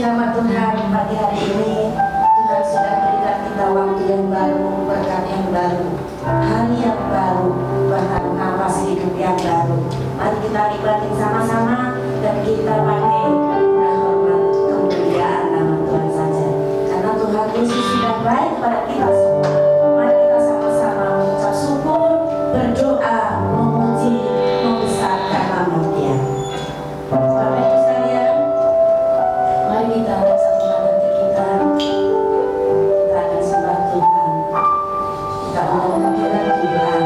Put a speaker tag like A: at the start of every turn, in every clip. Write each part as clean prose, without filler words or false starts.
A: Puji nama Tuhan, pagi hari ini Tuhan sudah berikan kita waktu yang baru, berkat yang baru, hari yang baru, bahkan napas hidup yang baru. Mari kita nikmatin sama-sama dan kita pakai dan hormat kemuliaan nama Tuhan saja. Karena Tuhan Yesus sudah baik pada kita semua. Mari kita sama-sama mengucap syukur, berdoa, memuji, membesarkan nama Dia. Bapak Ibu sekalian, mari kita satu hati kita akan sembah Tuhan, kita undang hadirat Tuhan.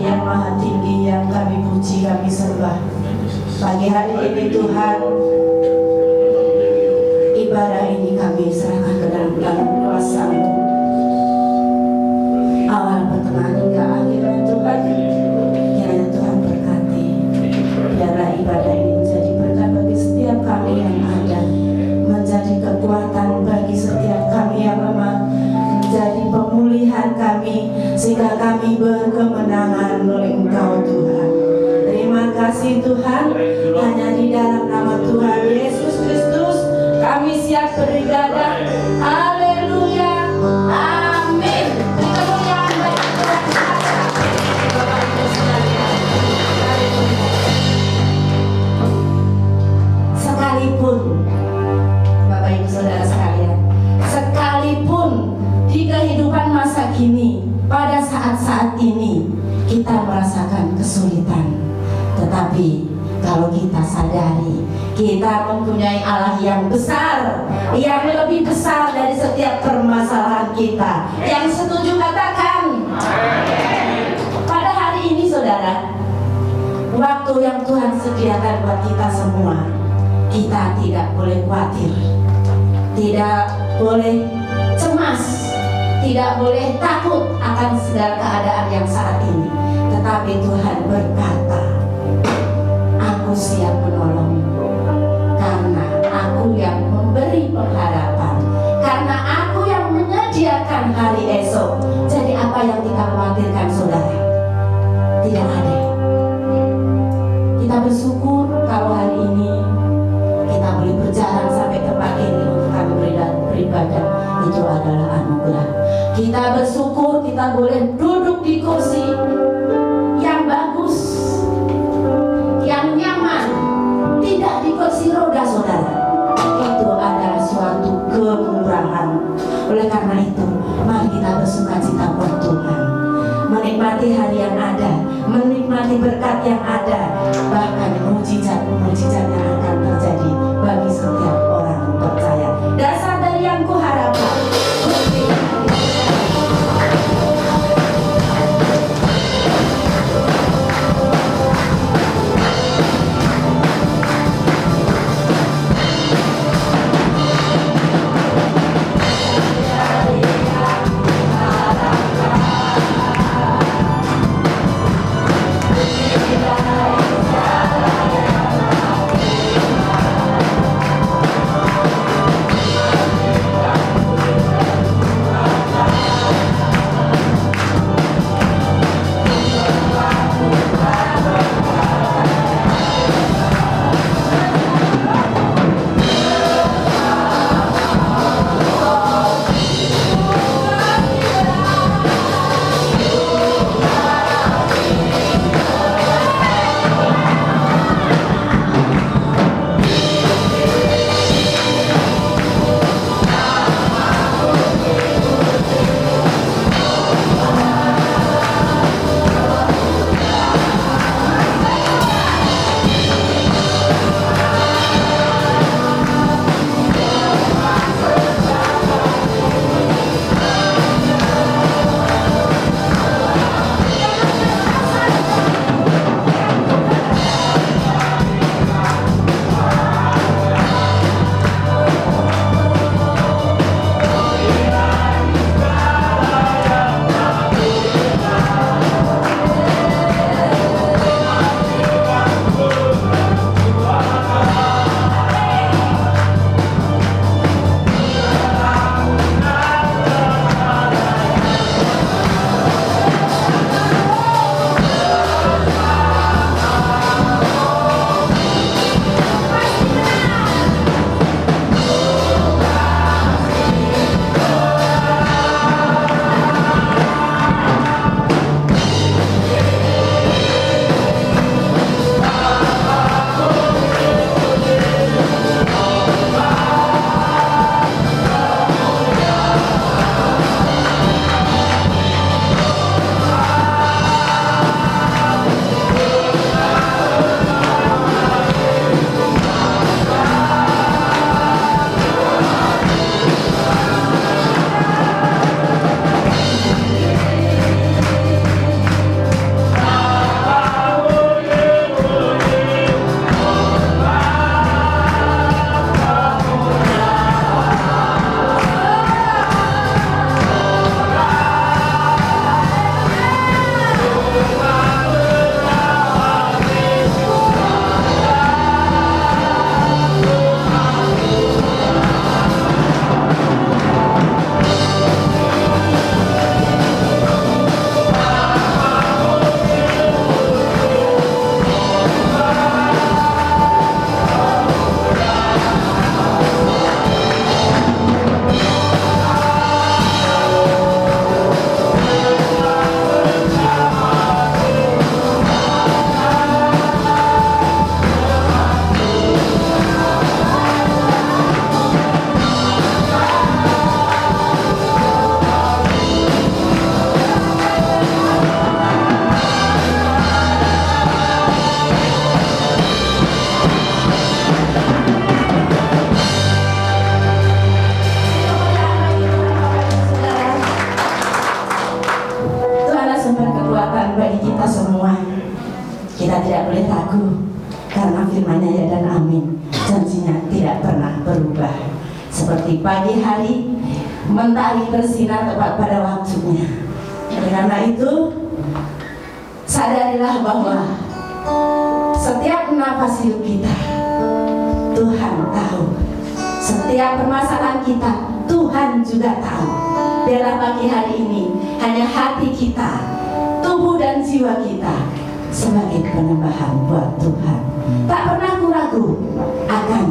A: yang maha tinggi yang kami puji, kami sembah. Pagi hari ini Tuhan, ibadah ini kami serahkan ke dalam kuasa-Mu. Awal, pertengahan hingga akhirnya Tuhan, kiranya Tuhan berkati. Biarlah ibadah ini menjadi berkat bagi setiap kami yang ada, menjadi kekuatan bagi setiap kami yang lemah, menjadi pemulihan kami, sehingga kami berkemenangan oleh Engkau Tuhan. Terima kasih Tuhan, hanya di dalam nama Tuhan Yesus Kristus kami siap beribadah. Haleluya, amin. Kemuliaan bagi Tuhan. Bapak Ibu sekalian, sekalipun Bapak Ibu Saudara sekalian, sekalipun di kehidupan masa kini, pada saat-saat ini kita merasakan kesulitan, tetapi kalau kita sadari kita mempunyai Allah yang besar, yang lebih besar dari setiap permasalahan kita. Yang setuju katakan pada hari ini saudara, waktu yang Tuhan sediakan buat kita semua, kita tidak boleh khawatir, tidak boleh cemas, tidak boleh takut akan segala keadaan yang saat ini. Tetapi Tuhan berkata, aku siap menolong, karena aku yang memberi pengharapan, karena aku yang menyediakan hari esok. Jadi apa yang dikhawatirkan saudara? Tidak ada. Kita bersyukur kalau hari ini kita boleh berjalan sampai tempat ini untuk kami beribadah. Itu adalah anugerah. Kita bersyukur kita boleh duduk di kursi yang bagus, yang nyaman, tidak di kursi roda saudara. Itu adalah suatu kemurahan. Oleh karena itu, mari kita bersukacita buat Tuhan, menikmati hari yang ada, menikmati berkat yang ada, bahkan mujizat-mujizat yang akan terjadi bagi setiap orang percaya. Dasar dari yang kuharapkan, Kita tidak boleh ragu, karena firman-Nya ya dan amin. Janjinya tidak pernah berubah. Seperti pagi hari, mentari bersinar tepat pada waktunya. Karena itu, sadarilah bahwa setiap nafas hidup kita, Tuhan tahu. Setiap permasalahan kita, Tuhan juga tahu. Biarlah pagi hari ini hanya hati kita, tubuh dan jiwa kita sebagai penyembahan buat Tuhan. Tak pernah ragu akan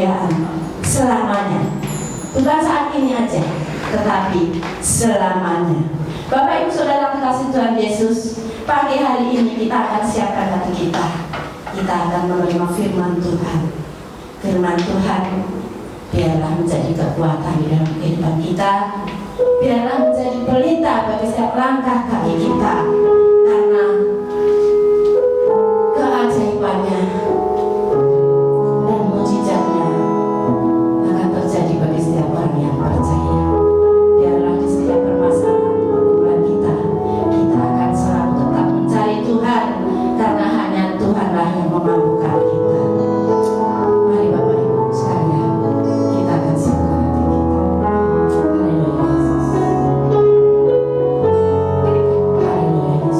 A: kemuliaan selamanya. Bukan saat ini aja, tetapi selamanya. Bapak Ibu Saudara kekasih Tuhan Yesus, pagi hari ini kita akan siapkan hati kita. Kita akan menerima firman Tuhan. Firman Tuhan biarlah menjadi kekuatan di dalam kehidupan kita. Biarlah menjadi pelita bagi setiap langkah kaki kita. Karena keajaibannya dan mujizatnya akan terjadi bagi setiap orang yang percaya. Biarlah di setiap permasalahan pergumulan kita, kita akan selalu tetap mencari Tuhan, karena hanya Tuhanlah yang memampukan kita. Mari Bapak Ibu sekalian, kita akan siapkan hati kita. Haleluya Yesus. Haleluya Yesus.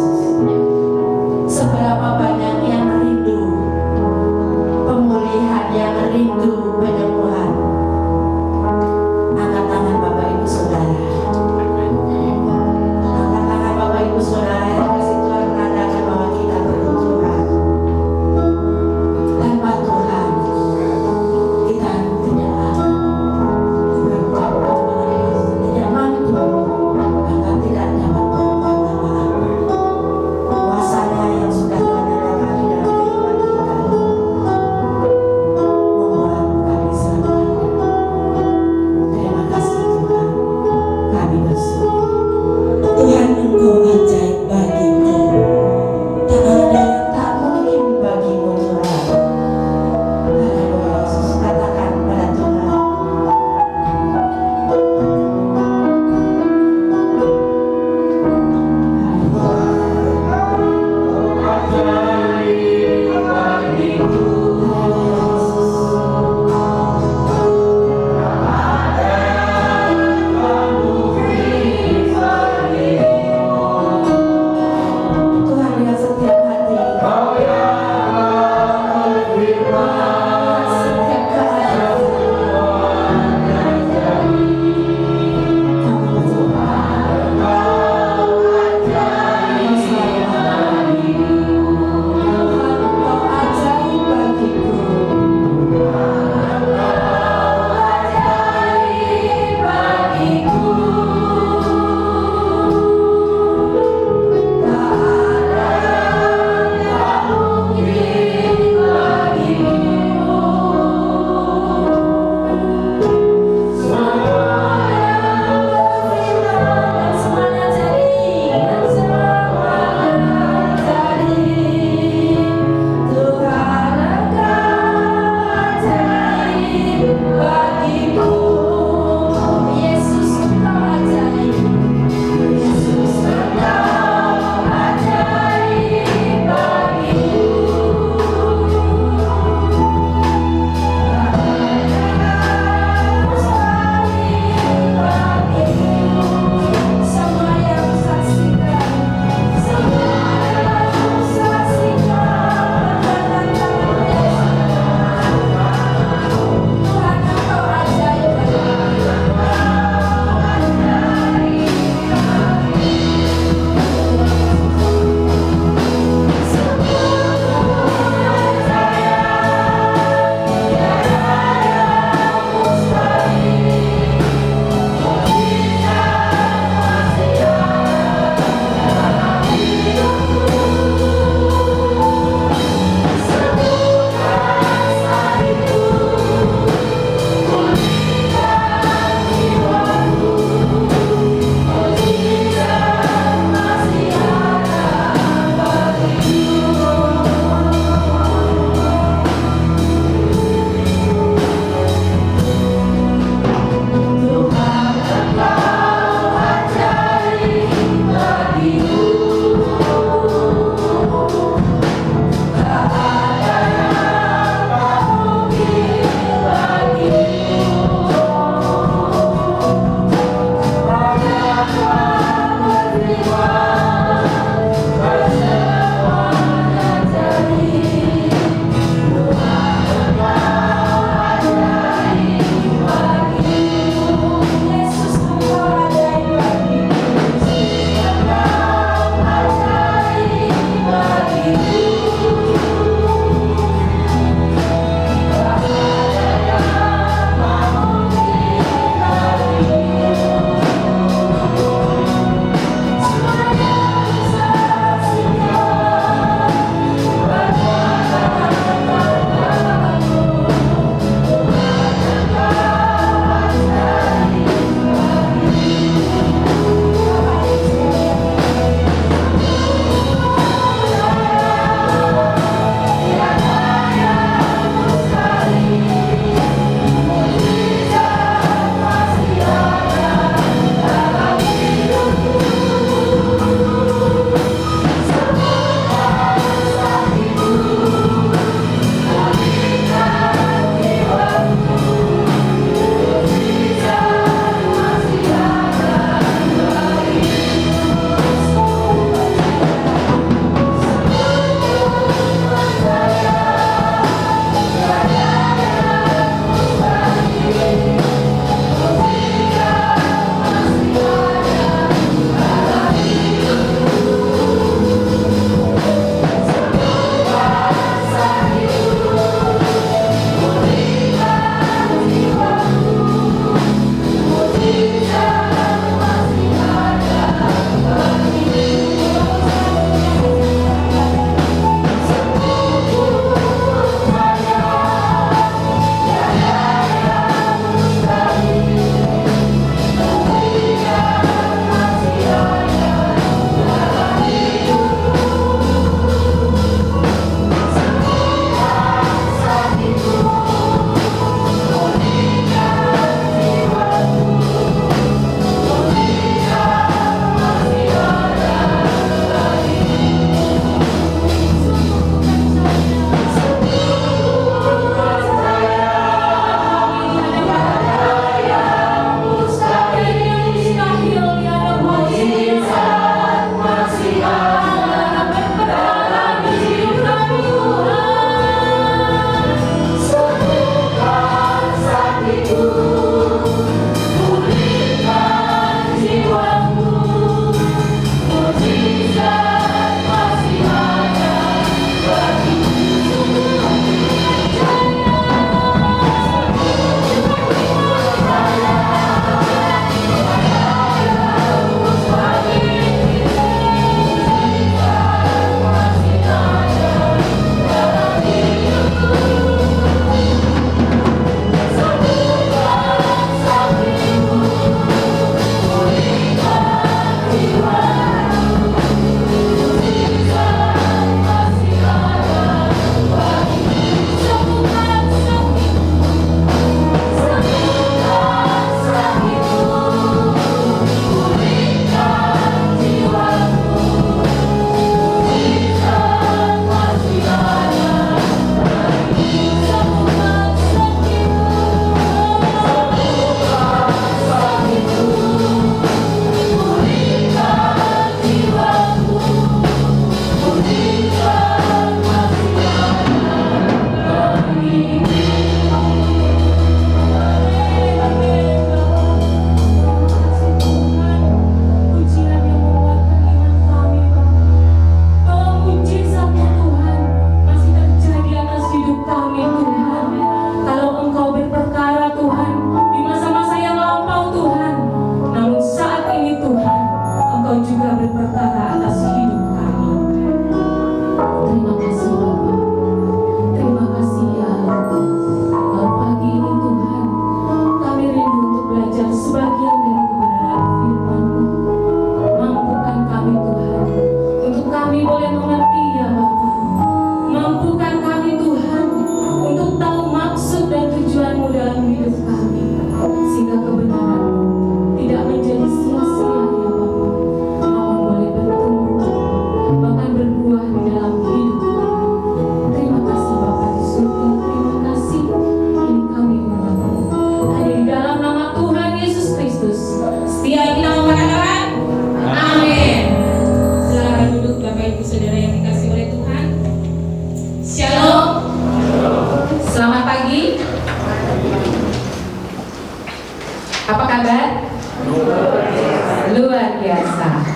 B: biasa.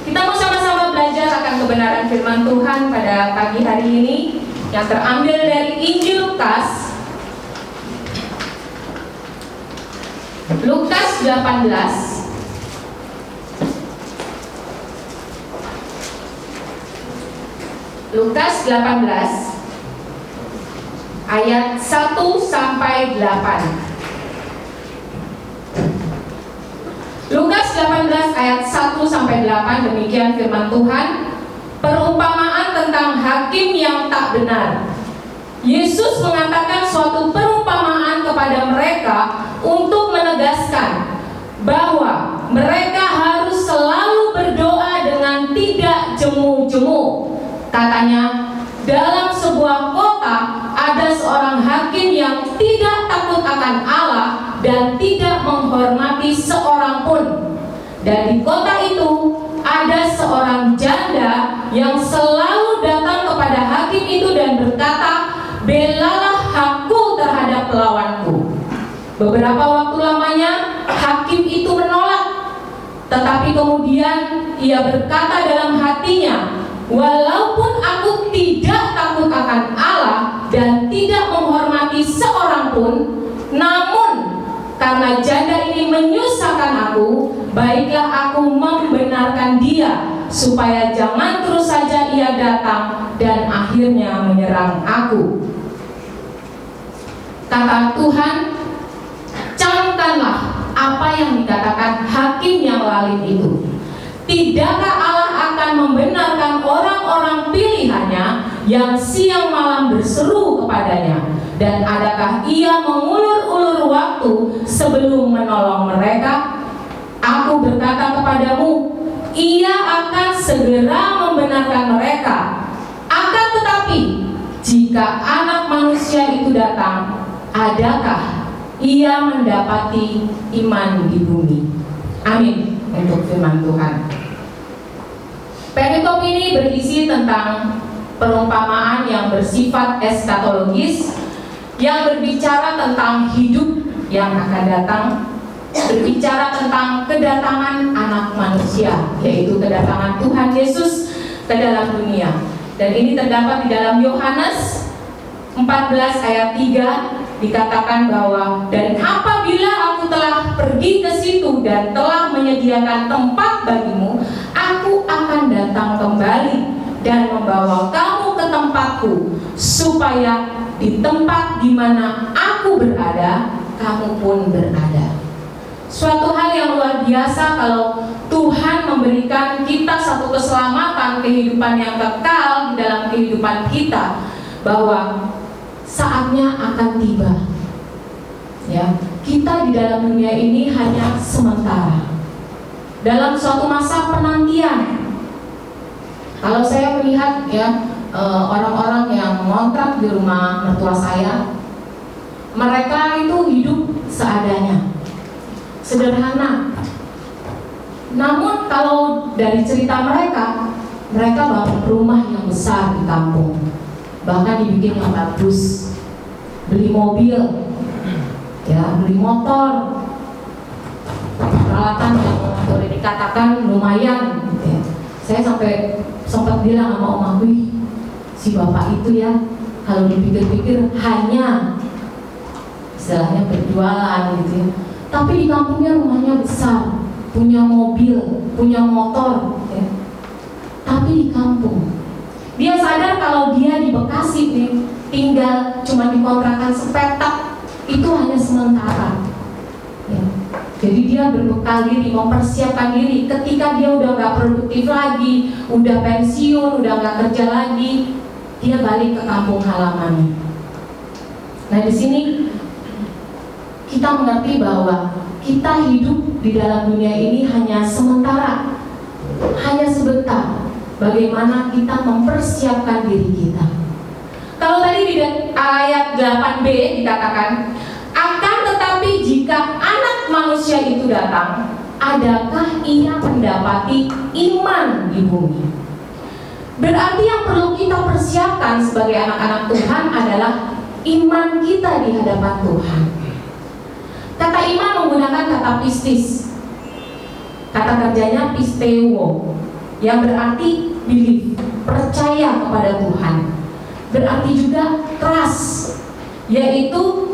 B: Kita mau sama-sama belajar akan kebenaran firman Tuhan pada pagi hari ini yang terambil dari Injil Lukas. Lukas 18 Lukas 18 ayat 1 sampai 8. Lukas 18 ayat 1 sampai 8, demikian firman Tuhan. Perumpamaan tentang hakim yang tak benar. Yesus mengatakan suatu perumpamaan kepada mereka untuk menegaskan bahwa mereka harus selalu berdoa dengan tidak jemu-jemu. Katanya, dalam sebuah kota ada seorang hakim yang tidak takut akan Allah dan tidak menghormati seorang pun. Dan di kota itu ada seorang janda yang selalu datang kepada hakim itu dan berkata, "Belalah hakku terhadap pelawanku." Beberapa waktu lamanya hakim itu menolak. Tetapi kemudian ia berkata dalam hatinya, "Walaupun aku tidak takut akan Allah dan tidak menghormati seorang pun, namun karena janda ini menyusahkan aku, baiklah aku membenarkan dia, supaya jangan terus saja ia datang dan akhirnya menyerang aku." Kata Tuhan, camkanlah apa yang dikatakan hakim yang lalim itu. Tidakkah Allah akan membenarkan orang-orang pilihannya yang siang malam berseru kepadanya? Dan adakah ia mengulur-ulur waktu sebelum menolong mereka? Aku berkata kepadamu, ia akan segera membenarkan mereka. Akan tetapi, jika Anak Manusia itu datang, adakah ia mendapati iman di bumi? Amin. Untuk firman Tuhan. Perikop ini berisi tentang perumpamaan yang bersifat eskatologis, yang berbicara tentang hidup yang akan datang, berbicara tentang kedatangan Anak Manusia, yaitu kedatangan Tuhan Yesus ke dalam dunia. Dan ini terdapat di dalam Yohanes 14 ayat 3, dikatakan bahwa, "Dan apabila aku telah pergi ke situ dan telah menyediakan tempat bagimu, aku akan datang kembali dan membawa kamu ke tempatku, supaya di tempat di mana aku berada, kamu pun berada." Suatu hal yang luar biasa kalau Tuhan memberikan kita satu keselamatan, kehidupan yang kekal di dalam kehidupan kita, bahwa saatnya akan tiba. Ya, kita di dalam dunia ini hanya sementara. Dalam suatu masa penantian. Kalau saya melihat ya orang-orang yang ngontrak di rumah mertua saya, mereka itu hidup seadanya, sederhana. Namun kalau dari cerita mereka bangun rumah yang besar di kampung, bahkan dibikin yang bagus, beli mobil, ya, beli motor, peralatan yang boleh dikatakan lumayan, gitu ya. Saya sampai sempat bilang sama om aku, si bapak itu ya, kalau dipikir-pikir hanya istilahnya berjualan gitu ya, tapi di kampungnya rumahnya besar, punya mobil, punya motor, ya. Tapi di kampung dia sadar kalau dia di Bekasi nih, tinggal cuma di kontrakan sepetak, itu hanya sementara. Ya. Jadi dia berbekal diri, mempersiapkan diri. Ketika dia udah gak produktif lagi, udah pensiun, udah gak kerja lagi, dia balik ke kampung halamannya. Nah di sini kita mengerti bahwa kita hidup di dalam dunia ini hanya sementara, hanya sebentar. Bagaimana kita mempersiapkan diri kita. Kalau tadi di ayat 8b dikatakan, akan tetapi jika Anak Manusia itu datang, adakah ia mendapati iman di bumi? Berarti yang perlu kita persiapkan sebagai anak-anak Tuhan adalah iman kita di hadapan Tuhan. Kata iman menggunakan kata pistis. Kata kerjanya pisteuo, yang berarti belief, percaya kepada Tuhan. Berarti juga trust, yaitu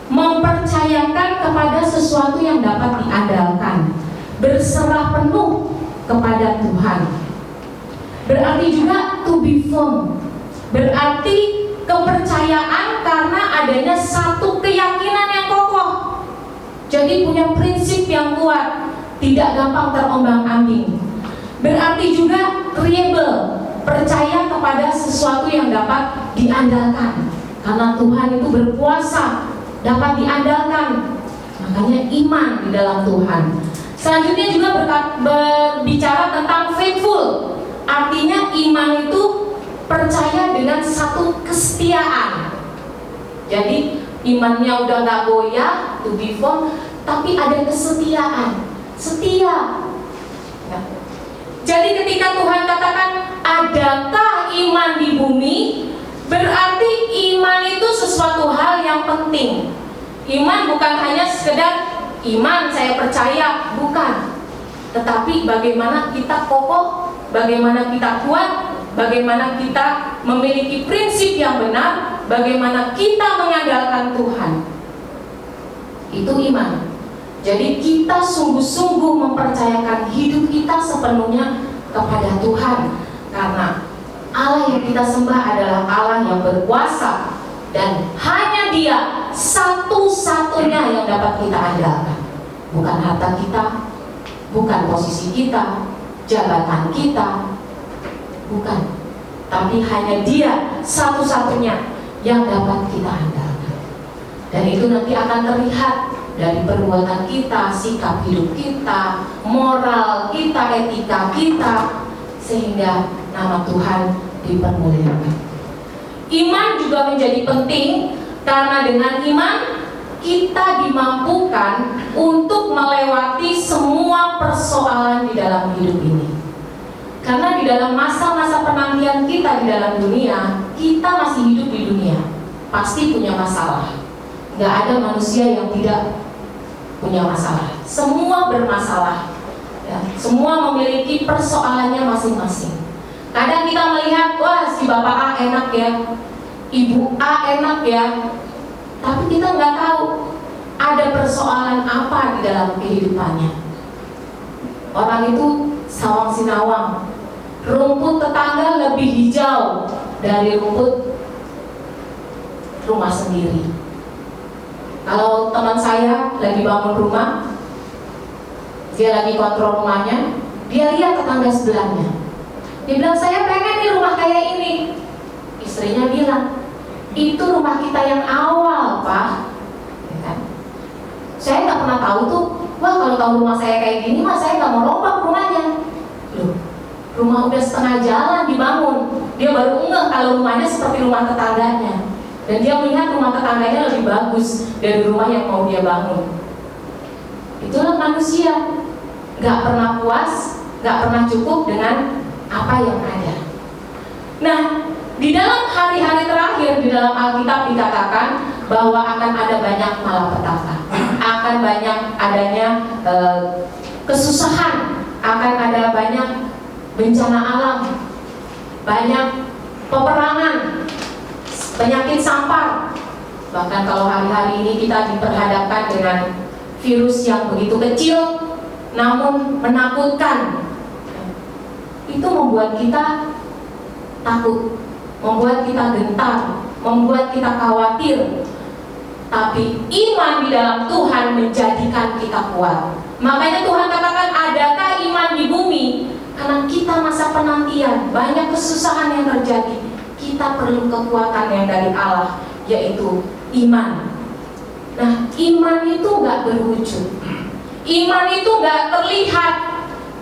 B: mempercayakan kepada sesuatu yang dapat diandalkan, berserah penuh kepada Tuhan. Berarti juga to be firm, berarti kepercayaan karena adanya satu keyakinan yang kokoh. Jadi punya prinsip yang kuat, tidak gampang terombang-ambing. Berarti juga reliable, percaya kepada sesuatu yang dapat diandalkan. Karena Tuhan itu berkuasa, dapat diandalkan. Makanya iman di dalam Tuhan. Selanjutnya juga berbicara tentang faithful. Artinya iman itu percaya dengan satu kesetiaan. Jadi imannya udah gak goyah, to be firm, tapi ada kesetiaan, setia. Ya. Jadi ketika Tuhan katakan adakah iman di bumi, berarti iman itu sesuatu hal yang penting. Iman bukan hanya sekedar iman saya percaya, bukan. Tetapi bagaimana kita kokoh, bagaimana kita kuat, bagaimana kita memiliki prinsip yang benar, bagaimana kita mengandalkan Tuhan. Itu iman. Jadi kita sungguh-sungguh mempercayakan hidup kita sepenuhnya kepada Tuhan. Karena Allah yang kita sembah adalah Allah yang berkuasa, dan hanya Dia satu-satunya yang dapat kita andalkan. Bukan harta kita, bukan posisi kita, jabatan kita, bukan. Tapi hanya Dia satu-satunya yang dapat kita andalkan. Dan itu nanti akan terlihat dari perbuatan kita, sikap hidup kita, moral kita, etika kita, sehingga nama Tuhan dipermuliakan. Iman juga menjadi penting karena dengan iman kita dimampukan untuk melewati semua persoalan di dalam hidup ini. Karena di dalam masa-masa penantian kita di dalam dunia, kita masih hidup di dunia, pasti punya masalah. Gak ada manusia yang tidak punya masalah. Semua bermasalah, ya. Semua memiliki persoalannya masing-masing. Kadang kita melihat, wah si bapak A enak ya, ibu A enak ya, tapi kita nggak tahu ada persoalan apa di dalam kehidupannya. Orang itu sawang sinawang, rumput tetangga lebih hijau dari rumput rumah sendiri. Kalau teman saya lagi bangun rumah, dia lagi kontrol rumahnya, dia lihat tetangga sebelahnya. Dia bilang, saya pengen nih rumah kayak ini. Istrinya bilang, itu rumah kita yang awal, Pak. Ya kan? Saya nggak pernah tahu tuh, wah kalau tahu rumah saya kayak gini, mah saya nggak mau rombak rumahnya. Loh, rumah udah setengah jalan dibangun, dia baru ngeh kalau rumahnya seperti rumah tetangganya. Dan dia melihat rumah tetangganya lebih bagus dari rumah yang mau dia bangun. Itulah manusia, nggak pernah puas, nggak pernah cukup dengan apa yang ada. Nah, di dalam hari-hari terakhir di dalam Alkitab dikatakan bahwa akan ada banyak malapetaka, akan banyak adanya kesusahan, akan ada banyak bencana alam, banyak peperangan, penyakit sampar. Bahkan kalau hari-hari ini kita diperhadapkan dengan virus yang begitu kecil namun menakutkan, itu membuat kita takut, membuat kita gentar, membuat kita khawatir. Tapi iman di dalam Tuhan menjadikan kita kuat. Makanya Tuhan katakan, adakah iman di bumi? Karena kita masa penantian, banyak kesusahan yang terjadi, kita perlu kekuatan yang dari Allah, yaitu iman. Nah, iman itu gak berwujud, iman itu gak terlihat.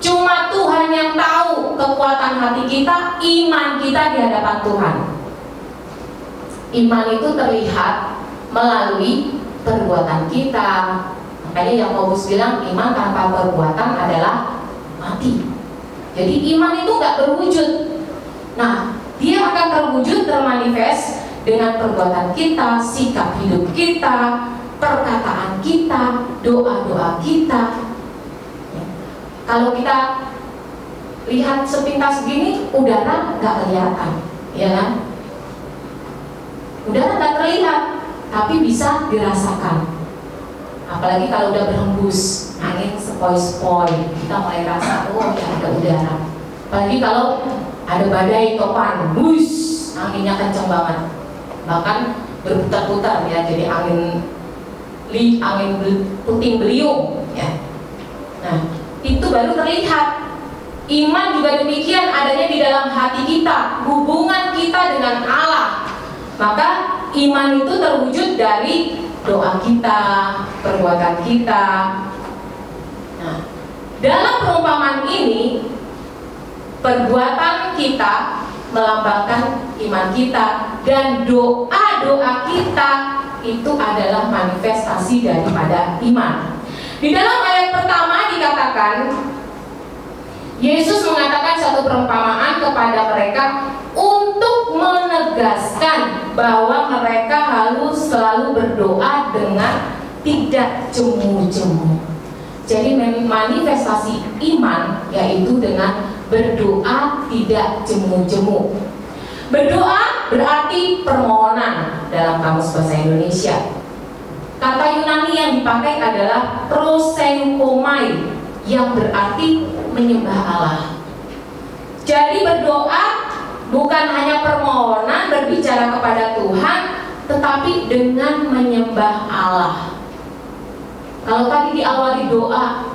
B: Cuma Tuhan yang tahu kekuatan hati kita, iman kita di hadapan Tuhan. Iman itu terlihat melalui perbuatan kita. Makanya Yakobus bilang, iman tanpa perbuatan adalah mati. Jadi iman itu gak berwujud. Nah, dia akan terwujud, termanifest dengan perbuatan kita, sikap hidup kita, perkataan kita, doa-doa kita. Kalau kita lihat sepintas gini, udara nggak kelihatan, ya kan? Udara nggak terlihat, tapi bisa dirasakan. Apalagi kalau udah berhembus angin sepoi-sepoi, kita mulai rasa, oh ya ada udara. Apalagi kalau ada badai topan, bus, anginnya kenceng banget, bahkan berputar-putar ya, jadi angin puting beliung ya. Nah, itu baru terlihat. Iman juga demikian, adanya di dalam hati kita, hubungan kita dengan Allah. Maka iman itu terwujud dari doa kita, perbuatan kita. Nah, dalam perumpamaan ini, perbuatan kita melambangkan iman kita, dan doa-doa kita itu adalah manifestasi daripada iman. Di dalam ayat pertama dikatakan, Yesus mengatakan satu perumpamaan kepada mereka untuk menegaskan bahwa mereka harus selalu berdoa dengan tidak jemu-jemu. Jadi manifestasi iman yaitu dengan berdoa tidak jemu-jemu. Berdoa berarti permohonan dalam Kamus Bahasa Indonesia. Kata Yunani yang dipakai adalah prosenkomai, yang berarti menyembah Allah. Jadi berdoa bukan hanya permohonan berbicara kepada Tuhan, tetapi dengan menyembah Allah. Kalau tadi diawali doa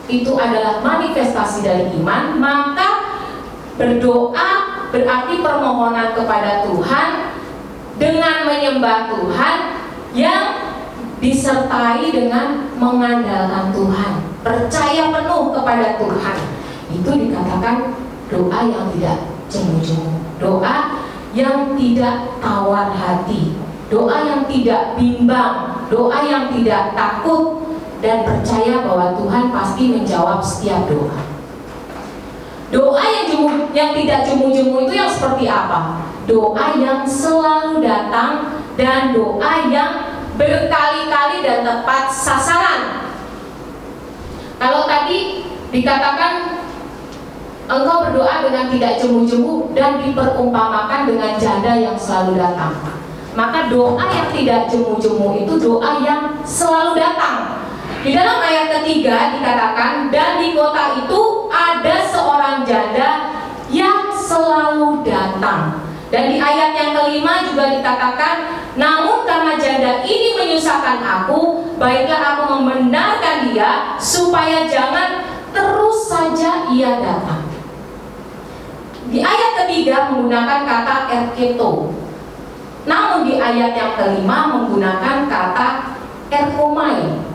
B: itu adalah manifestasi dari iman, maka berdoa berarti permohonan kepada Tuhan dengan menyembah Tuhan yang disertai dengan mengandalkan Tuhan, percaya penuh kepada Tuhan. Itu dikatakan doa yang tidak jemu-jemu, doa yang tidak tawar hati, doa yang tidak bimbang, doa yang tidak takut, dan percaya bahwa Tuhan pasti menjawab setiap doa. Doa yang tidak jemu-jemu itu yang seperti apa? Doa yang selalu datang dan doa yang berkali-kali dan tepat sasaran. Kalau tadi dikatakan engkau berdoa dengan tidak jemu-jemu dan diperumpamakan dengan janda yang selalu datang, maka doa yang tidak jemu-jemu itu doa yang selalu datang. Di dalam ayat ketiga dikatakan, dan di kota itu ada seorang janda yang selalu datang. Dan di ayat yang kelima juga dikatakan, namun karena janda ini menyusahkan aku, baiklah aku membenarkan dia supaya jangan terus saja ia datang. Di ayat ketiga menggunakan kata erketo, namun di ayat yang kelima menggunakan kata erkomai.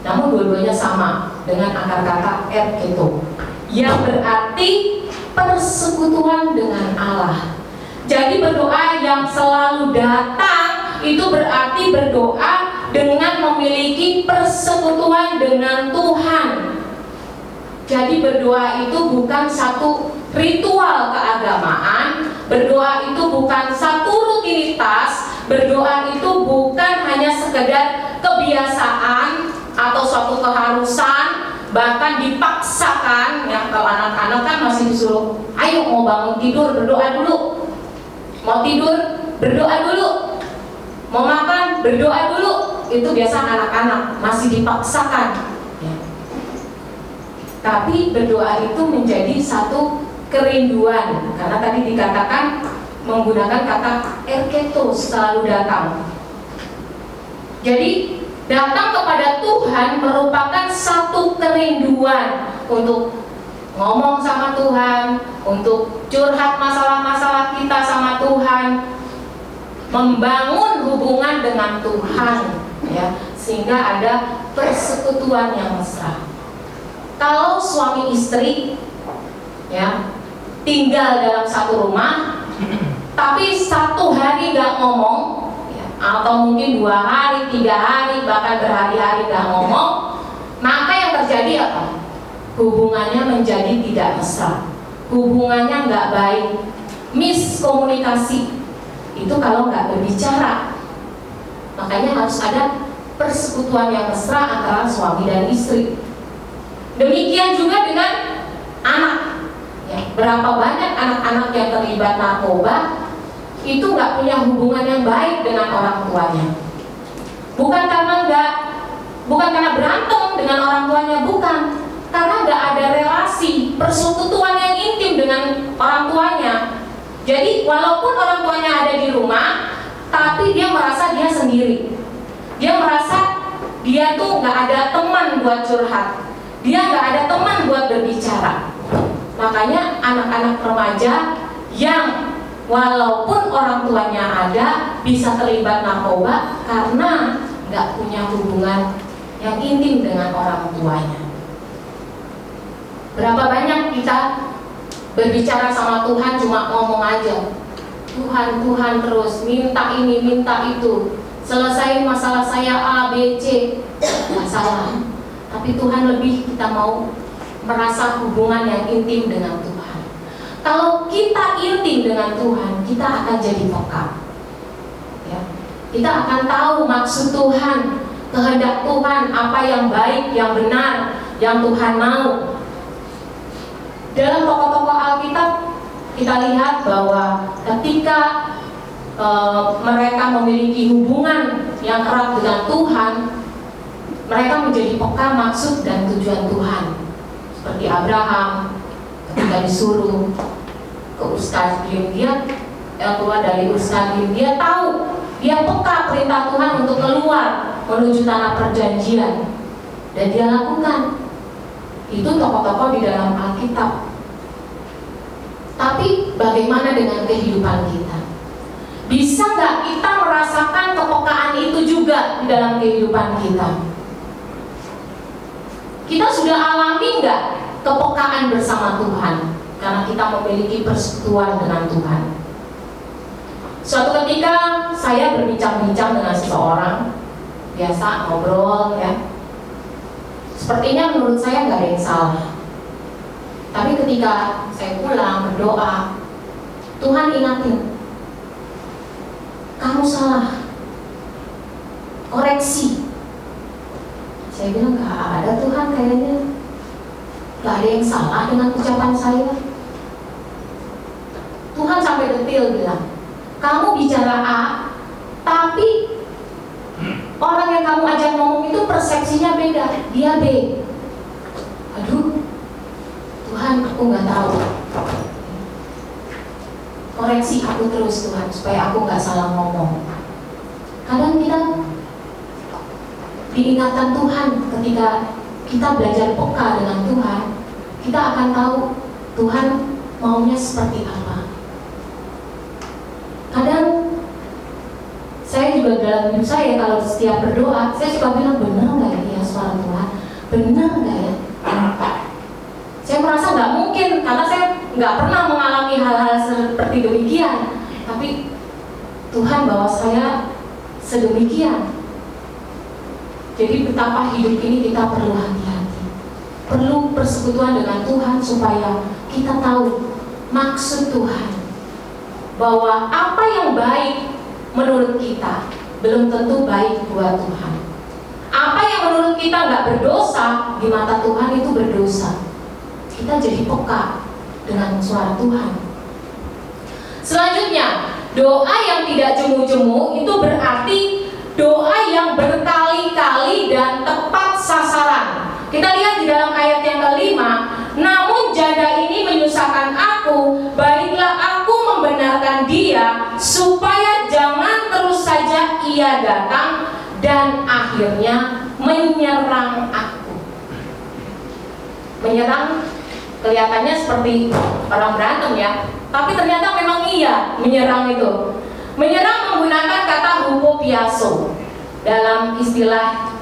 B: Namun dua-duanya sama dengan akar kata erketo, yang berarti persekutuan dengan Allah. Jadi berdoa yang selalu datang itu berarti berdoa dengan memiliki persekutuan dengan Tuhan. Jadi berdoa itu bukan satu ritual keagamaan, berdoa itu bukan satu rutinitas, berdoa itu bukan hanya sekedar kebiasaan atau suatu keharusan, bahkan dipaksakan ya. Kalau anak-anak kan masih disuruh, ayo mau bangun tidur berdoa dulu, mau tidur berdoa dulu, mau makan berdoa dulu. Itu biasa anak-anak masih dipaksakan ya. Tapi berdoa itu menjadi satu kerinduan, karena tadi dikatakan menggunakan kata erketo, selalu datang. Jadi datang kepada Tuhan merupakan satu kerinduan untuk ngomong sama Tuhan, untuk curhat masalah-masalah kita sama Tuhan, membangun hubungan dengan Tuhan ya, sehingga ada persekutuan yang mesra. Kalau suami istri ya tinggal dalam satu rumah, tapi satu hari nggak ngomong, atau mungkin 2 hari, 3 hari, bahkan berhari-hari gak ngomong, maka yang terjadi apa? Hubungannya menjadi tidak mesra, hubungannya gak baik, miskomunikasi. Itu kalau gak berbicara. Makanya harus ada persekutuan yang mesra antara suami dan istri. Demikian juga dengan anak. Ya, berapa banyak anak-anak yang terlibat narkoba itu nggak punya hubungan yang baik dengan orang tuanya. Bukan karena berantem dengan orang tuanya, bukan. Karena nggak ada relasi persekutuan yang intim dengan orang tuanya. Jadi walaupun orang tuanya ada di rumah, tapi dia merasa dia sendiri. Dia merasa dia tuh nggak ada teman buat curhat. Dia nggak ada teman buat berbicara. Makanya anak-anak remaja yang walaupun orang tuanya ada bisa terlibat narkoba karena nggak punya hubungan yang intim dengan orang tuanya. Berapa banyak kita berbicara sama Tuhan cuma ngomong aja, Tuhan terus, minta ini, minta itu, selesai masalah saya A, B, C, masalah. Tapi Tuhan lebih kita mau merasa hubungan yang intim dengan Tuhan. Kalau kita intim dengan Tuhan, kita akan jadi peka. Ya. Kita akan tahu maksud Tuhan, kehendak Tuhan, apa yang baik, yang benar, yang Tuhan mau. Dalam tokoh-tokoh Alkitab kita lihat bahwa ketika mereka memiliki hubungan yang erat dengan Tuhan, mereka menjadi peka maksud dan tujuan Tuhan. Seperti Abraham ketika disuruh ke Urs Kasdim, dia keluar dari Urs Kasdim, dia tahu, dia peka perintah Tuhan untuk keluar menuju tanah perjanjian, dan dia lakukan. Itu tokoh-tokoh di dalam Alkitab. Tapi bagaimana dengan kehidupan kita? Bisa nggak kita merasakan kepekaan itu juga di dalam kehidupan kita? Kita sudah alami nggak kepekaan bersama Tuhan karena kita memiliki persekutuan dengan Tuhan? Suatu ketika saya berbincang-bincang dengan seseorang, biasa ngobrol ya. Sepertinya menurut saya nggak ada yang salah. Tapi ketika saya pulang berdoa, Tuhan ingatin, kamu salah, koreksi. Saya bilang nggak ada Tuhan, kayaknya nggak ada yang salah dengan ucapan saya. Tuhan sampai detail bilang, kamu bicara A, tapi orang yang kamu ajak ngomong itu persepsinya beda, dia B. Aduh, Tuhan, aku nggak tahu. Koreksi aku terus Tuhan, supaya aku nggak salah ngomong. Kadang kita diingatkan Tuhan ketika kita belajar peka dengan Tuhan, kita akan tahu Tuhan maunya seperti apa. Kadang saya juga dalam hidup saya kalau setiap berdoa, saya suka bilang, benar nggak ya suara Tuhan? Benar nggak ya? Saya merasa nggak mungkin karena saya nggak pernah mengalami hal-hal seperti demikian. Tapi Tuhan bawa saya sedemikian. Jadi betapa hidup ini kita perlu hati-hati, perlu persekutuan dengan Tuhan supaya kita tahu maksud Tuhan, bahwa apa yang baik menurut kita belum tentu baik buat Tuhan. Apa yang menurut kita nggak berdosa di mata Tuhan itu berdosa. Kita jadi peka dengan suara Tuhan. Selanjutnya, doa yang tidak jemu-jemu itu berarti doa yang berkali-kali dan tepat sasaran. Kita lihat di dalam ayat yang kelima, namun janda ini menyusahkan aku, baiklah aku membenarkan dia, supaya jangan terus saja ia datang dan akhirnya menyerang aku. Menyerang kelihatannya seperti orang berantem ya, tapi ternyata memang iya menyerang itu. Menyerang menggunakan kata hupopiaso. Dalam istilah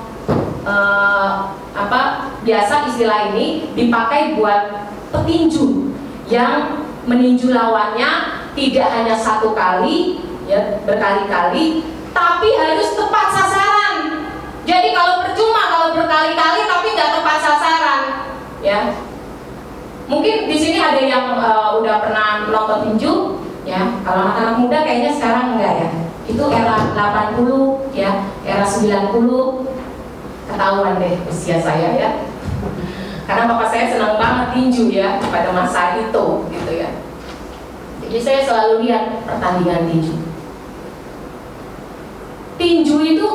B: biasa istilah ini dipakai buat petinju yang meninju lawannya tidak hanya satu kali ya, berkali-kali, tapi harus tepat sasaran. Jadi kalau percuma kalau berkali-kali tapi nggak tepat sasaran ya. Mungkin di sini ada yang udah pernah nonton tinju ya. Kalau anak-anak muda kayaknya sekarang enggak ya. Itu era 80 ya, era 90 ketahuan deh usia saya ya. Karena bapak saya senang banget tinju ya pada masa itu gitu ya. Jadi saya selalu lihat pertandingan tinju. Tinju itu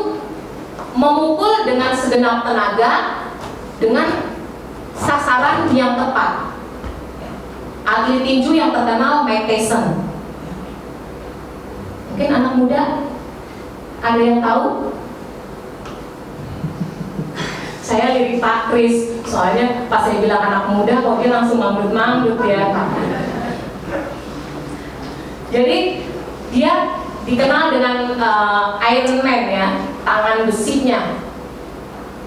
B: memukul dengan segenap tenaga dengan sasaran yang tepat. Atlet tinju yang terkenal Mike Tyson. Mungkin anak muda ada yang tahu? Saya lirik Pak Kris, soalnya pas saya bilang anak muda kok dia langsung manggut-manggut ya. Jadi dia dikenal dengan Iron Man ya, tangan besinya.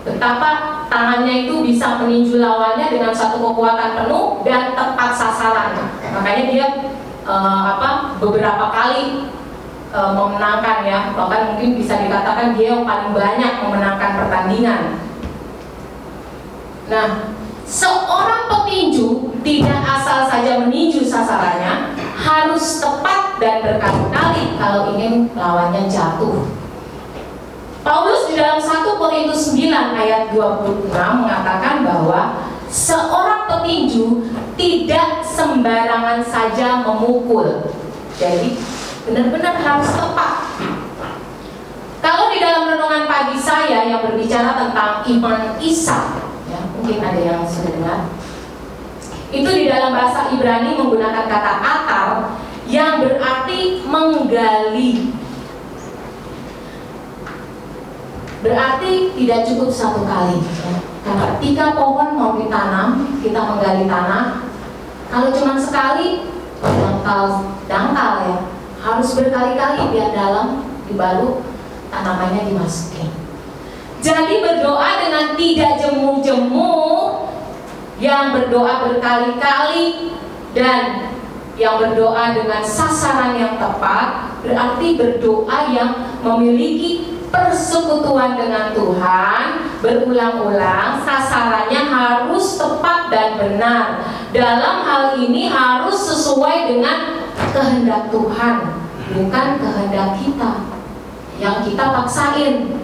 B: Betapa tangannya itu bisa meninju lawannya dengan satu kekuatan penuh dan tepat sasaran. Makanya dia beberapa kali memenangkan ya, bahkan mungkin bisa dikatakan dia yang paling banyak memenangkan pertandingan. Nah, seorang petinju tidak asal saja meninju sasarannya, harus tepat dan berkali-kali kalau ingin lawannya jatuh. Paulus di dalam 1 Korintus 9 ayat 26 mengatakan bahwa seorang petinju tidak sembarangan saja memukul. Jadi benar-benar harus tepat. Kalau di dalam renungan pagi saya yang berbicara tentang iman Ishak, ya, mungkin ada yang sudah dengar. Itu di dalam bahasa Ibrani menggunakan kata atar yang berarti menggali. Berarti tidak cukup satu kali ya. Karena ketika pohon mau ditanam, kita menggali tanah. Kalau cuma sekali, dangkal ya. Harus berkali-kali biar dalam dibalut tanamannya dimasukin. Jadi berdoa dengan tidak jemu-jemu, yang berdoa berkali-kali dan yang berdoa dengan sasaran yang tepat, berarti berdoa yang memiliki persekutuan dengan Tuhan berulang-ulang, sasarannya harus tepat dan benar. Dalam hal ini harus sesuai dengan kehendak Tuhan, bukan kehendak kita yang kita paksain.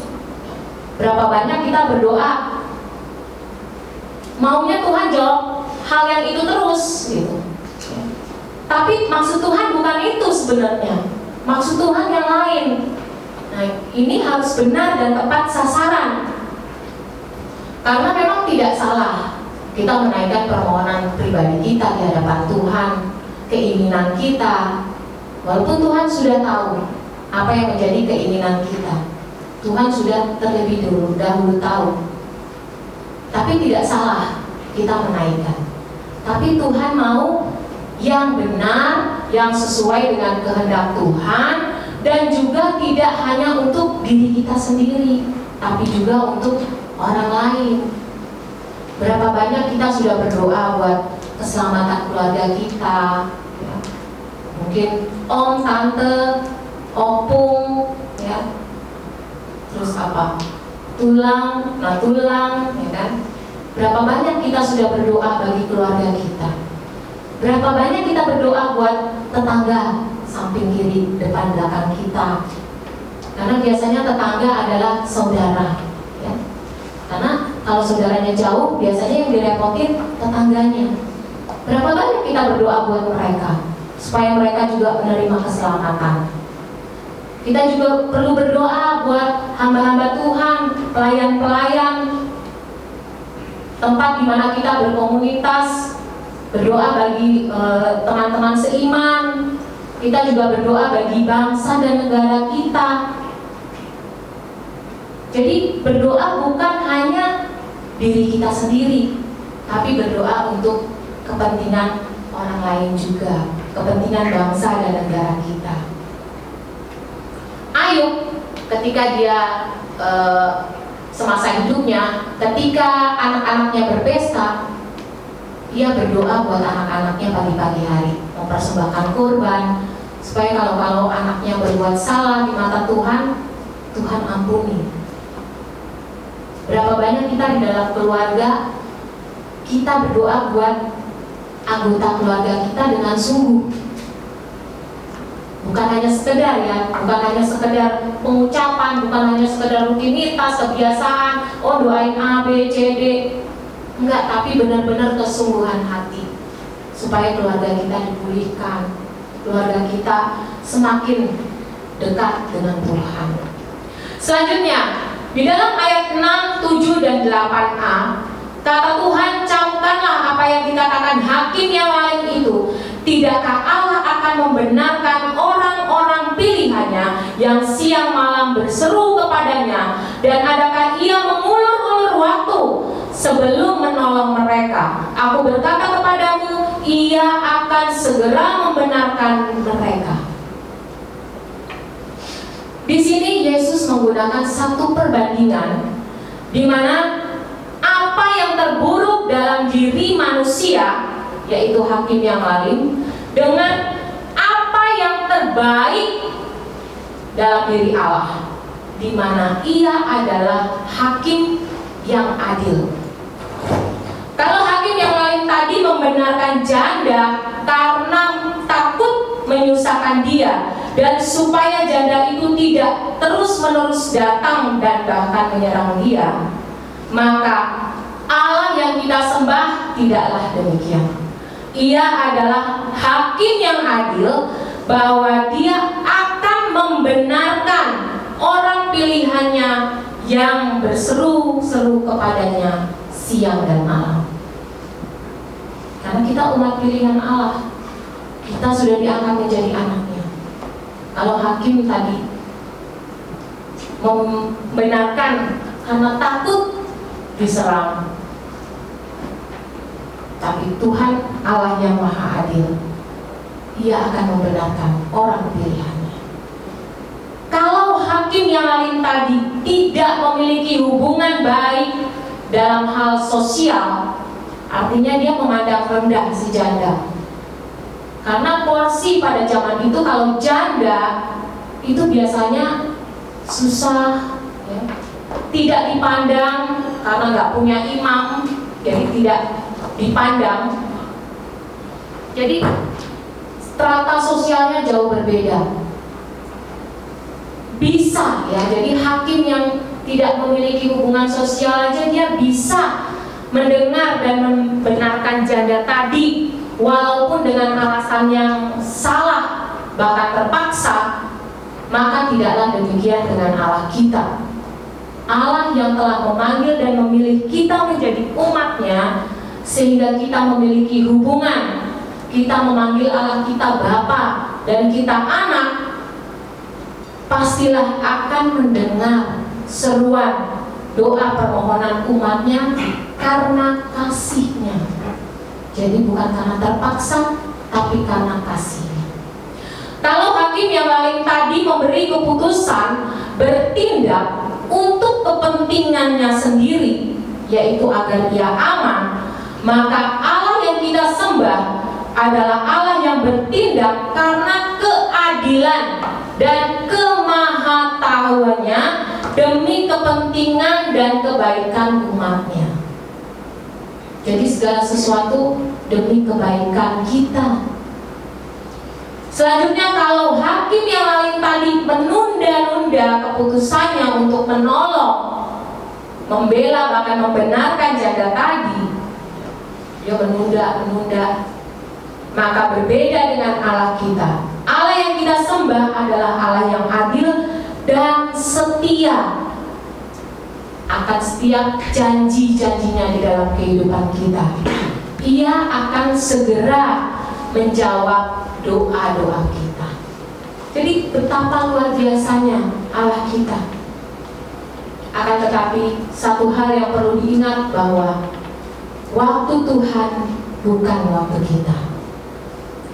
B: Berapa banyak kita berdoa maunya Tuhan jawab hal yang itu terus gitu. Tapi maksud Tuhan bukan itu sebenarnya. Maksud Tuhan yang lain. Nah, ini harus benar dan tepat sasaran. Karena memang tidak salah kita menaikkan permohonan pribadi kita di hadapan Tuhan, keinginan kita. Walaupun Tuhan sudah tahu apa yang menjadi keinginan kita. Tuhan sudah terlebih dahulu tahu. Tapi tidak salah kita menaikkan. Tapi Tuhan mau yang benar, yang sesuai dengan kehendak Tuhan, dan juga tidak hanya untuk diri kita sendiri, tapi juga untuk orang lain. Berapa banyak kita sudah berdoa buat keselamatan keluarga kita, ya. Mungkin om, tante, opung, ya. Terus apa? Tulang, ya kan? Berapa banyak kita sudah berdoa bagi keluarga kita? Berapa banyak kita berdoa buat tetangga samping kiri, depan belakang kita? Karena biasanya tetangga adalah saudara, ya. Karena kalau saudaranya jauh, biasanya yang direpotin tetangganya. Berapa banyak kita berdoa buat mereka supaya mereka juga menerima keselamatan? Kita juga perlu berdoa buat hamba-hamba Tuhan, pelayan-pelayan, tempat di mana kita berkomunitas, berdoa bagi teman-teman seiman. Kita juga berdoa bagi bangsa dan negara kita. Jadi berdoa bukan hanya diri kita sendiri, tapi berdoa untuk kepentingan orang lain juga, kepentingan bangsa dan negara kita. Ayub ketika dia semasa hidupnya, ketika anak-anaknya berpesta, dia berdoa buat anak-anaknya pagi-pagi hari, mempersembahkan kurban, supaya kalau anaknya berbuat salah di mata Tuhan, Tuhan ampuni. Berapa banyak kita di dalam keluarga, kita berdoa buat anggota keluarga kita dengan sungguh. Bukan hanya sekedar ya, bukan hanya sekedar pengucapan, bukan hanya sekedar rutinitas, kebiasaan, oh doain A, B, C, D. Enggak, tapi benar-benar kesungguhan hati supaya keluarga kita dipulihkan, keluarga kita semakin dekat dengan Tuhan. Selanjutnya, di dalam ayat 6, 7, dan 8a, kata Tuhan, camkanlah apa yang dikatakan hakim yang lain itu. Tidakkah Allah akan membenarkan orang-orang pilihannya yang siang malam berseru kepadanya, dan adakah ia mengulur-ulur waktu sebelum menolong mereka? Aku berkata kepadamu, ia akan segera membenarkan mereka. Di sini Yesus menggunakan satu perbandingan di mana apa yang terburuk dalam diri manusia, yaitu hakim yang lain, dengan apa yang terbaik dalam diri Allah, di mana Ia adalah hakim yang adil. Kalau hakim yang lain tadi membenarkan janda karena takut menyusahkan dia, dan supaya janda itu tidak terus-menerus datang dan bahkan menyerang dia, maka Allah yang kita sembah tidaklah demikian. Ia adalah hakim yang adil, bahwa dia akan membenarkan orang pilihannya yang berseru-seru kepadanya siang dan malam. Karena kita umat pilihan Allah, kita sudah diangkat menjadi anaknya. Kalau hakim tadi membenarkan karena takut diserang, tapi Tuhan Allah yang Maha Adil, Ia akan membenarkan orang pilihannya. Kalau hakim yang lain tadi tidak memiliki hubungan baik dalam hal sosial, artinya dia memandang rendah si janda. Karena porsi pada zaman itu, kalau janda itu biasanya susah, ya, tidak dipandang karena nggak punya imam, jadi tidak dipandang. Jadi strata sosialnya jauh berbeda. Bisa ya, jadi hakim yang tidak memiliki hubungan sosial aja dia bisa mendengar dan membenarkan janda tadi, walaupun dengan alasan yang salah, bahkan terpaksa. Maka tidaklah demikian dengan Allah kita. Allah yang telah memanggil dan memilih kita menjadi umatnya, sehingga kita memiliki hubungan. Kita memanggil Allah kita Bapa dan kita anak, pastilah akan mendengar seruan doa permohonan umatnya karena kasihnya. Jadi bukan karena terpaksa, tapi karena kasihnya. Kalau hakim yang lain tadi memberi keputusan bertindak untuk kepentingannya sendiri, yaitu agar ia aman, maka Allah yang kita sembah adalah Allah yang bertindak karena keadilan dan kemahatauannya demi kepentingan dan kebaikan umatnya. Jadi segala sesuatu demi kebaikan kita. Selanjutnya, kalau hakim yang lain tadi menunda-nunda keputusannya untuk menolong, membela, bahkan membenarkan janda tadi, dia menunda-menunda, maka berbeda dengan Allah kita. Allah yang kita sembah adalah Allah yang adil dan setia akan setiap janji-janjinya di dalam kehidupan kita. Ia akan segera menjawab doa-doa kita. Jadi betapa luar biasanya Allah kita. Akan tetapi satu hal yang perlu diingat, bahwa waktu Tuhan bukan waktu kita.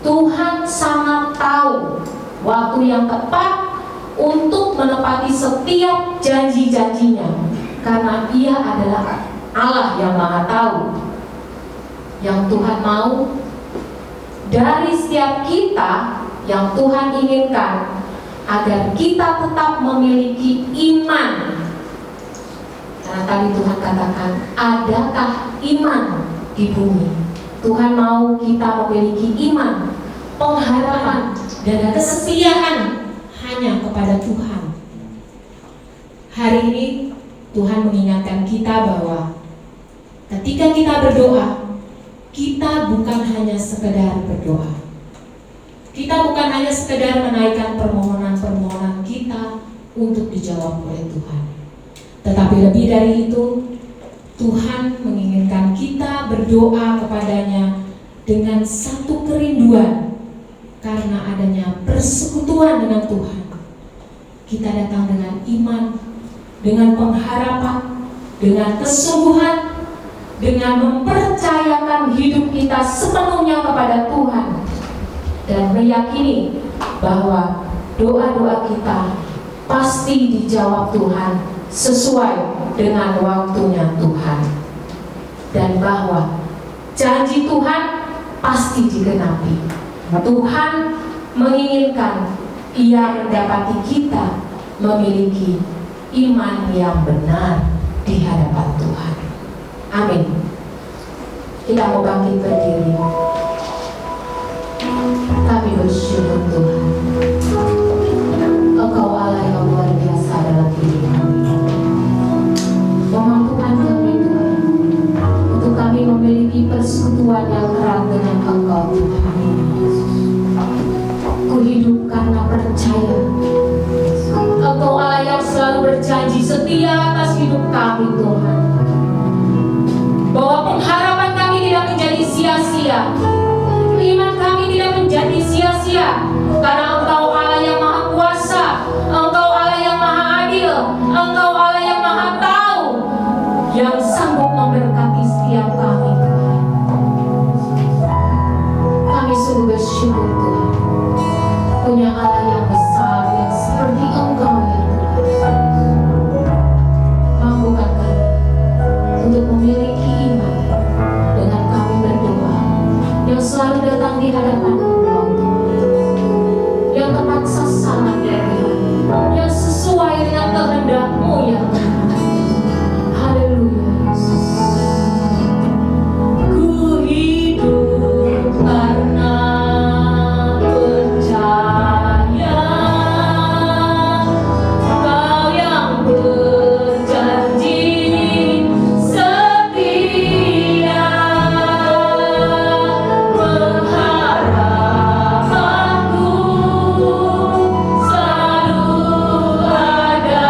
B: Tuhan sangat tahu waktu yang tepat untuk menepati setiap janji-janjinya, karena Ia adalah Allah yang Maha Tahu. Yang Tuhan mau dari setiap kita, yang Tuhan inginkan agar kita tetap memiliki iman. Karena tadi Tuhan katakan, adakah iman di bumi? Tuhan mau kita memiliki iman, pengharapan, dan kesetiaan hanya kepada Tuhan. Hari ini Tuhan mengingatkan kita bahwa ketika kita berdoa, kita bukan hanya sekedar berdoa. Kita bukan hanya sekedar menaikkan permohonan-permohonan kita untuk dijawab oleh Tuhan. Tetapi lebih dari itu, Tuhan menginginkan kita berdoa kepadanya dengan satu kerinduan karena adanya persekutuan dengan Tuhan. Kita datang dengan iman, dengan pengharapan, dengan kesungguhan, dengan mempercayakan hidup kita sepenuhnya kepada Tuhan dan meyakini bahwa doa-doa kita pasti dijawab Tuhan sesuai dengan waktunya Tuhan, dan bahwa janji Tuhan pasti digenapi. Tuhan menginginkan Ia mendapati kita memiliki iman yang benar di hadapan Tuhan. Amin. Kita mau bangkit berdiri. Kami bersyukur Tuhan, Engkau Allah yang luar biasa dalam hidup kami. Memampukan kami Tuhan untuk kami memiliki persekutuan yang erat dengan Engkau Tuhan. Ku hidup karena percaya Engkau Allah yang selalu berjanji setia atas hidup kami Tuhan, bahwa pengharapan kami tidak menjadi sia-sia, iman kami tidak menjadi sia-sia, karena Engkau Allah yang maha kuasa, Engkau Allah yang maha adil, Engkau Allah yang maha tahu, yang sanggup memberkati setiap kami Tuhan. Kami sungguh bersyukur Tuhan, punya Allah yang besar, yang seperti Engkau ya Tuhan. Mampukan kami untuk memiliki iman dengan kami berdoa yang selalu datang di hadapan Engkau Tuhan, yang tepat sasaran ya Tuhan, yang sesuai dengan kehendak-Mu ya Tuhan. Haleluya Yesus. Ku hidup karena percaya Kau yang berjanji setia, pengharapanku selalu ada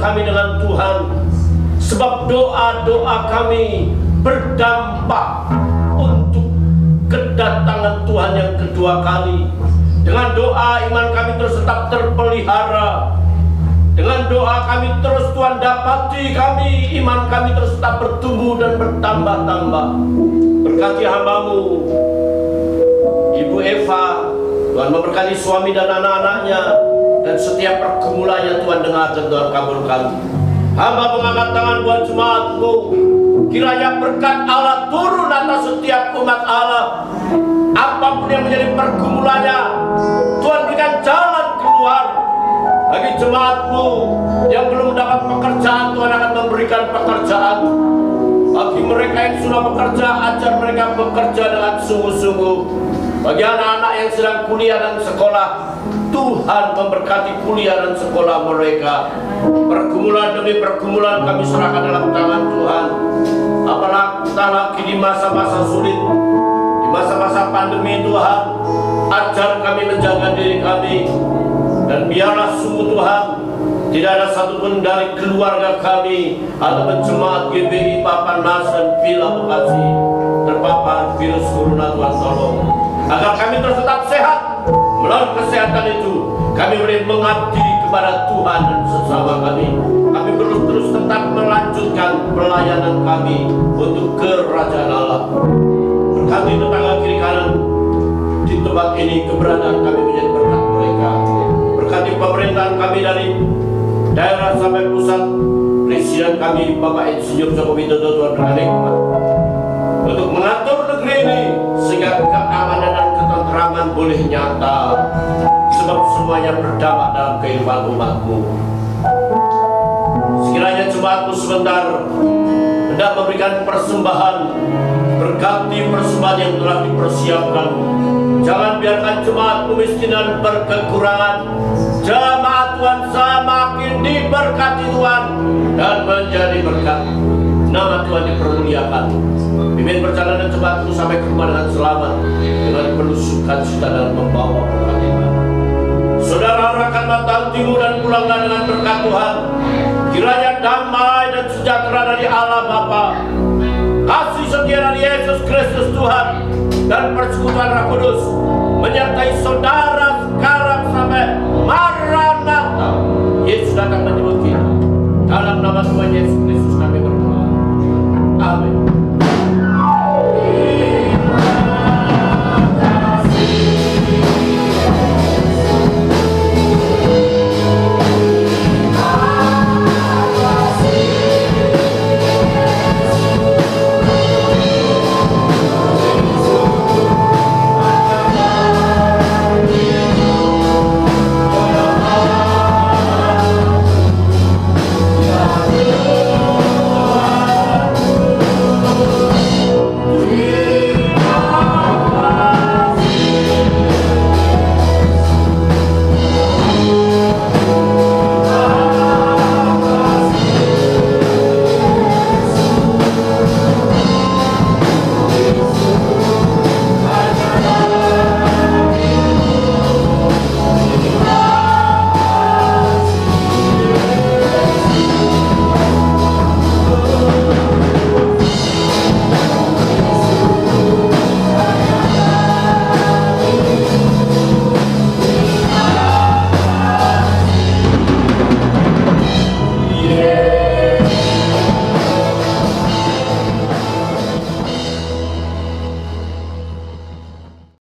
C: kami dengan Tuhan. Sebab doa-doa kami berdampak untuk kedatangan Tuhan yang kedua kali. Dengan doa iman kami terus tetap terpelihara. Dengan doa kami terus Tuhan dapati kami, iman kami terus tetap bertumbuh dan bertambah-tambah. Berkati hamba-Mu Ibu Eva, Tuhan memberkati suami dan anak-anaknya, dan setiap pergumulannya Tuhan dengar dan Tuhan kabulkan. Hamba mengangkat tangan buat jemaat-Mu, kiranya berkat Allah turun atas setiap umat Allah. Apapun yang menjadi pergumulannya, Tuhan berikan jalan keluar. Bagi jemaat-Mu yang belum mendapat pekerjaan, Tuhan akan memberikan pekerjaan. Bagi mereka yang sudah bekerja, ajar mereka bekerja dengan sungguh-sungguh. Bagi anak-anak yang sedang kuliah dan sekolah, Tuhan memberkati kuliah dan sekolah mereka. Pergumulan demi pergumulan kami serahkan dalam tangan Tuhan. Apalagi di masa-masa sulit, di masa-masa pandemi, Tuhan ajar kami menjaga diri kami. Dan biarlah sungguh Tuhan, tidak ada satupun dari keluarga kami atau jemaat GBI Papanas dan Villa Bekasi terpapar virus corona. Tuhan tolong agar kami terus tetap sehat. Melalui kesehatan itu kami boleh mengabdi kepada Tuhan dan sesama kami. Kami perlu terus tetap melanjutkan pelayanan kami untuk kerajaan Allah. Berkati tetangga kiri kanan di tempat ini, keberadaan kami menjadi berkat mereka. Berkati pemerintahan kami dari daerah sampai pusat, presiden kami Bapak Insinyur Joko Widodo, Tuhan berikan hikmat untuk mengatur negeri ini sehingga keamanan dan ketentraman boleh nyata, sebab semuanya berdampak dalam kehidupan umat-Mu. Sekiranya jemaat-Mu sebentar hendak memberikan persembahan, berkati persembahan yang telah dipersiapkan. Jangan biarkan jemaat-Mu miskin dan berkekurangan. Jemaat Tuhan semakin diberkati Tuhan dan menjadi berkat. Nama Tuhan dipermuliakan. Pimpin perjalanan jemaat-Mu sampai ke rumah dengan selamat, dengan penuh sukacita dan membawa berkat iman. Saudara, arahkan mata hatimu dan pulanglah dengan berkat Tuhan. Kiranya damai dan sejahtera dari Allah Bapa, kasih setia dari Yesus Kristus Tuhan, dan persekutuan Roh Kudus menyertai saudara sekarang sampai Maranatha. Yesus datang menjemput kita. Dalam nama Tuhan Yesus